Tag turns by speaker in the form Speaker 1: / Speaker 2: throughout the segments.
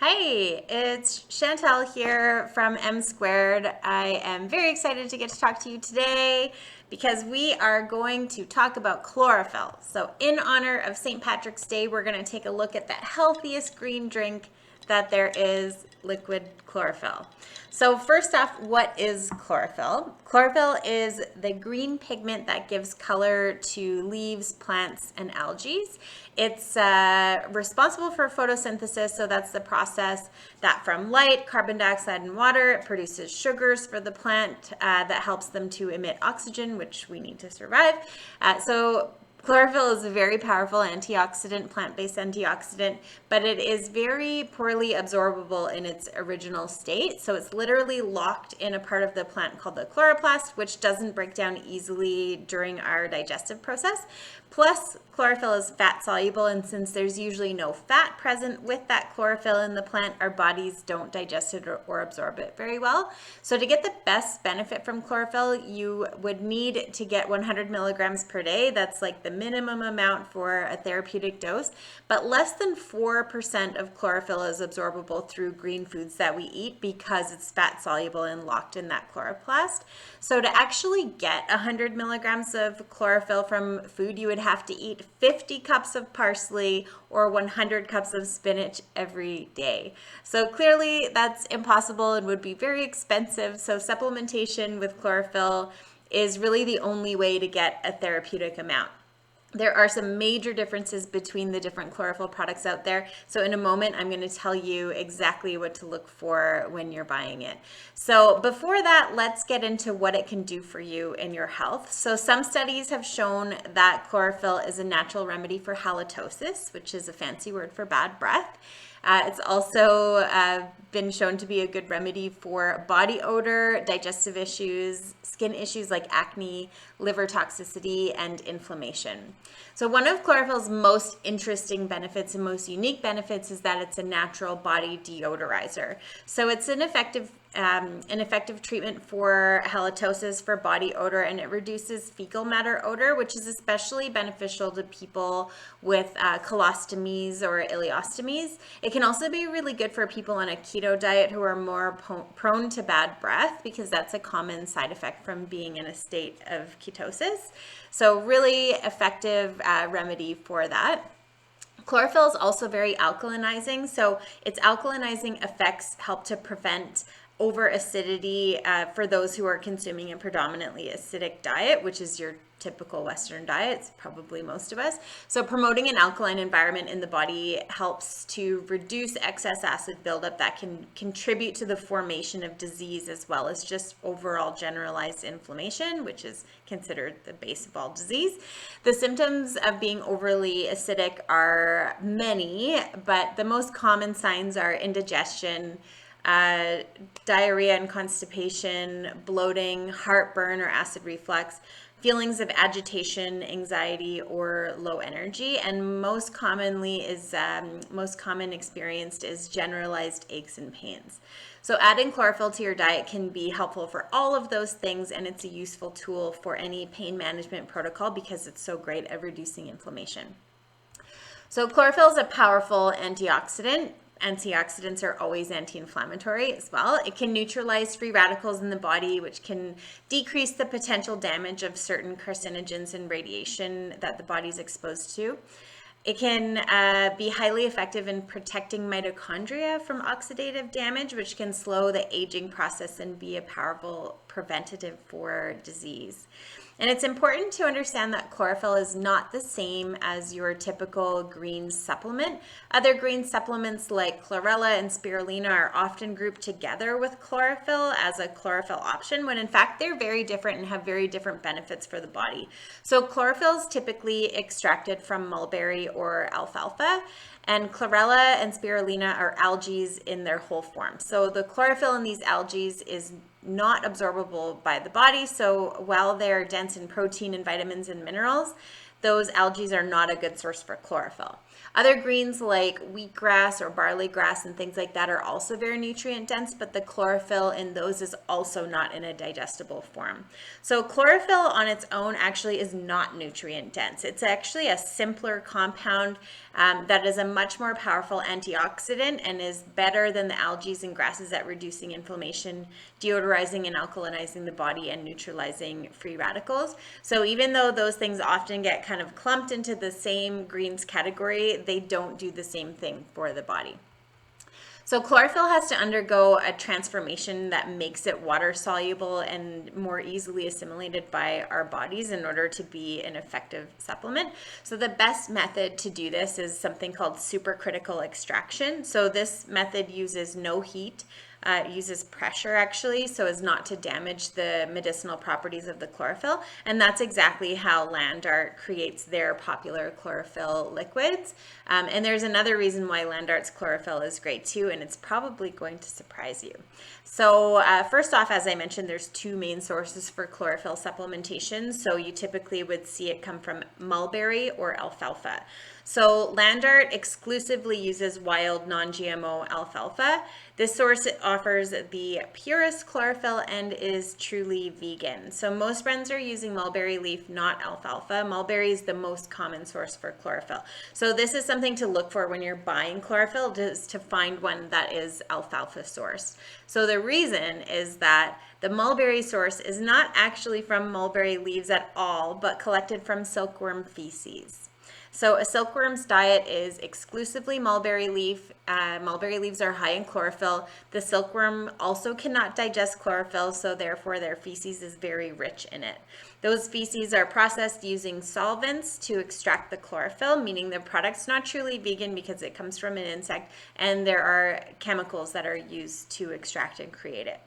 Speaker 1: Hi, it's Chantel here from M Squared. I am very excited to get to talk to you today because we are going to talk about chlorophyll. So, in honor of St. Patrick's Day, we're going to take a look at that healthiest green drink that there is, liquid chlorophyll. So first off, what is chlorophyll? Chlorophyll is the green pigment that gives color to leaves, plants, and algae. It's responsible for photosynthesis, so that's the process that from light, carbon dioxide, and water, it produces sugars for the plant that helps them to emit oxygen, which we need to survive. So chlorophyll is a very powerful antioxidant, plant-based antioxidant, but it is very poorly absorbable in its original state. So it's literally locked in a part of the plant called the chloroplast, which doesn't break down easily during our digestive process. Plus, chlorophyll is fat soluble, and since there's usually no fat present with that chlorophyll in the plant, our bodies don't digest it or absorb it very well. So to get the best benefit from chlorophyll, you would need to get 100 milligrams per day. That's like the minimum amount for a therapeutic dose, but less than 4% of chlorophyll is absorbable through green foods that we eat because it's fat soluble and locked in that chloroplast. So to actually get 100 milligrams of chlorophyll from food, you would have to eat 50 cups of parsley or 100 cups of spinach every day. So clearly that's impossible and would be very expensive. So supplementation with chlorophyll is really the only way to get a therapeutic amount. There are some major differences between the different chlorophyll products out there. So in a moment, I'm going to tell you exactly what to look for when you're buying it. So before that, let's get into what it can do for you in your health. So some studies have shown that chlorophyll is a natural remedy for halitosis, which is a fancy word for bad breath. It's also been shown to be a good remedy for body odor, digestive issues, skin issues like acne, liver toxicity, and inflammation. So one of chlorophyll's most interesting benefits and most unique benefits is that it's a natural body deodorizer. So it's an effective treatment for halitosis, for body odor, and it reduces fecal matter odor, which is especially beneficial to people with colostomies or ileostomies. It can also be really good for people on a keto diet who are more prone to bad breath, because that's a common side effect from being in a state of ketosis. So really effective remedy for that. Chlorophyll is also very alkalinizing, so its alkalinizing effects help to prevent over acidity for those who are consuming a predominantly acidic diet, which is your typical Western diets, probably most of us. So promoting an alkaline environment in the body helps to reduce excess acid buildup that can contribute to the formation of disease, as well as just overall generalized inflammation, which is considered the base of all disease. The symptoms of being overly acidic are many, but the most common signs are indigestion, diarrhea and constipation, bloating, heartburn or acid reflux, feelings of agitation, anxiety, or low energy, and most common experienced is generalized aches and pains. So adding chlorophyll to your diet can be helpful for all of those things, and it's a useful tool for any pain management protocol because it's so great at reducing inflammation. So chlorophyll is a powerful antioxidant. Antioxidants are always anti-inflammatory as well. It can neutralize free radicals in the body, which can decrease the potential damage of certain carcinogens and radiation that the body's exposed to. It can be highly effective in protecting mitochondria from oxidative damage, which can slow the aging process and be a powerful preventative for disease. And it's important to understand that chlorophyll is not the same as your typical green supplement. Other green supplements like chlorella and spirulina are often grouped together with chlorophyll as a chlorophyll option, when in fact they're very different and have very different benefits for the body. So chlorophyll is typically extracted from mulberry or alfalfa, and chlorella and spirulina are algae in their whole form. So the chlorophyll in these algae is not absorbable by the body. So while they're dense in protein and vitamins and minerals, those algae are not a good source for chlorophyll. Other greens like wheatgrass or barley grass and things like that are also very nutrient dense, but the chlorophyll in those is also not in a digestible form. So chlorophyll on its own actually is not nutrient dense. It's actually a simpler compound that is a much more powerful antioxidant and is better than the algae and grasses at reducing inflammation, deodorizing and alkalinizing the body, and neutralizing free radicals. So even though those things often get kind of clumped into the same greens category, they don't do the same thing for the body. So chlorophyll has to undergo a transformation that makes it water soluble and more easily assimilated by our bodies in order to be an effective supplement. So the best method to do this is something called supercritical extraction. So this method uses no heat. It uses pressure actually, so as not to damage the medicinal properties of the chlorophyll. And that's exactly how land art creates their popular chlorophyll liquids. And there's another reason why land art's chlorophyll is great too, and it's probably going to surprise you. So first off, as I mentioned, there's two main sources for chlorophyll supplementation. So you typically would see it come from mulberry or alfalfa. So land art exclusively uses wild non-GMO alfalfa. This source offers the purest chlorophyll and is truly vegan. So most brands are using mulberry leaf, not alfalfa. Mulberry is the most common source for chlorophyll. So this is something to look for when you're buying chlorophyll, just to find one that is alfalfa source. So the reason is that the mulberry source is not actually from mulberry leaves at all, but collected from silkworm feces. So a silkworm's diet is exclusively mulberry leaf. Mulberry leaves are high in chlorophyll. The silkworm also cannot digest chlorophyll, so therefore their feces is very rich in it. Those feces are processed using solvents to extract the chlorophyll, meaning the product's not truly vegan because it comes from an insect, and there are chemicals that are used to extract and create it.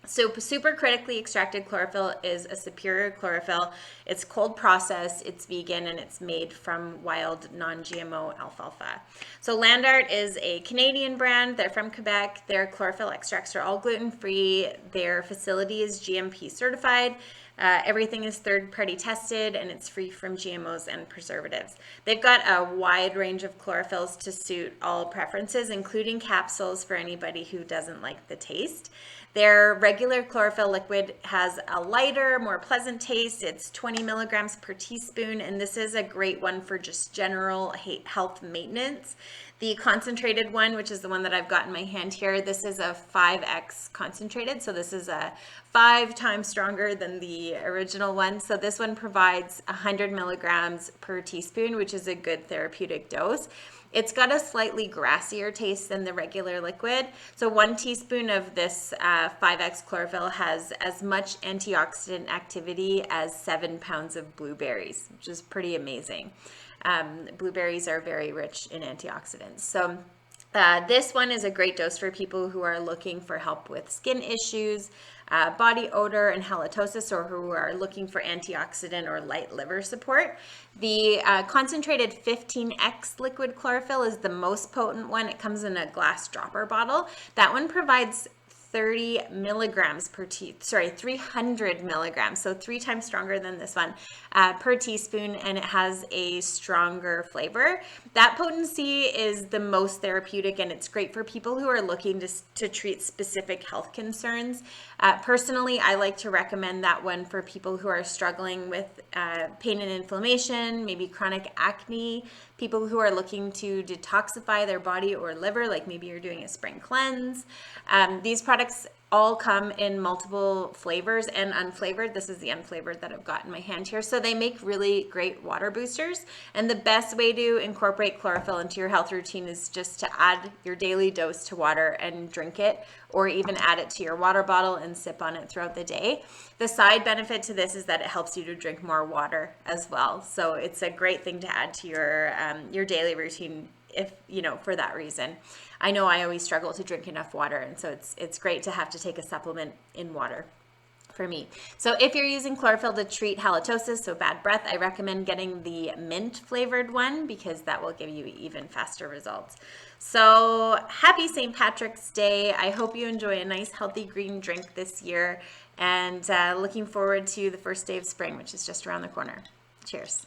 Speaker 1: So super critically extracted chlorophyll is a superior chlorophyll. It's cold processed, it's vegan, and it's made from wild non-GMO alfalfa. So Land Art is a Canadian brand. They're from Quebec. Their chlorophyll extracts are all gluten-free. Their facility is GMP certified. Everything is third-party tested, and it's free from GMOs and preservatives. They've got a wide range of chlorophylls to suit all preferences, including capsules for anybody who doesn't like the taste. Their regular chlorophyll liquid has a lighter, more pleasant taste. It's 20 milligrams per teaspoon, and this is a great one for just general health maintenance. The concentrated one, which is the one that I've got in my hand here, this is a 5x concentrated. So this is a 5 times stronger than the original one. So this one provides 100 milligrams per teaspoon, which is a good therapeutic dose. It's got a slightly grassier taste than the regular liquid. So 1 teaspoon of this 5x chlorophyll has as much antioxidant activity as 7 pounds of blueberries, which is pretty amazing. Blueberries are very rich in antioxidants. So this one is a great dose for people who are looking for help with skin issues, body odor, and halitosis, or who are looking for antioxidant or light liver support. The concentrated 15x liquid chlorophyll is the most potent one. It comes in a glass dropper bottle. That one provides 30 milligrams per 300 milligrams, so 3 times stronger than this one per teaspoon, and it has a stronger flavor. That potency is the most therapeutic, and it's great for people who are looking to treat specific health concerns. Personally, I like to recommend that one for people who are struggling with pain and inflammation, maybe chronic acne, people who are looking to detoxify their body or liver, like maybe you're doing a spring cleanse. These products all come in multiple flavors and unflavored. This is the unflavored that I've got in my hand here. So they make really great water boosters. And the best way to incorporate chlorophyll into your health routine is just to add your daily dose to water and drink it, or even add it to your water bottle and sip on it throughout the day. The side benefit to this is that it helps you to drink more water as well. So it's a great thing to add to your daily routine, if for that reason. I know I always struggle to drink enough water, and so it's great to have to take a supplement in water for me. So if you're using chlorophyll to treat halitosis, so bad breath, I recommend getting the mint flavored one because that will give you even faster results. So happy St. Patrick's Day. I hope you enjoy a nice healthy green drink this year, and looking forward to the first day of spring, which is just around the corner. Cheers.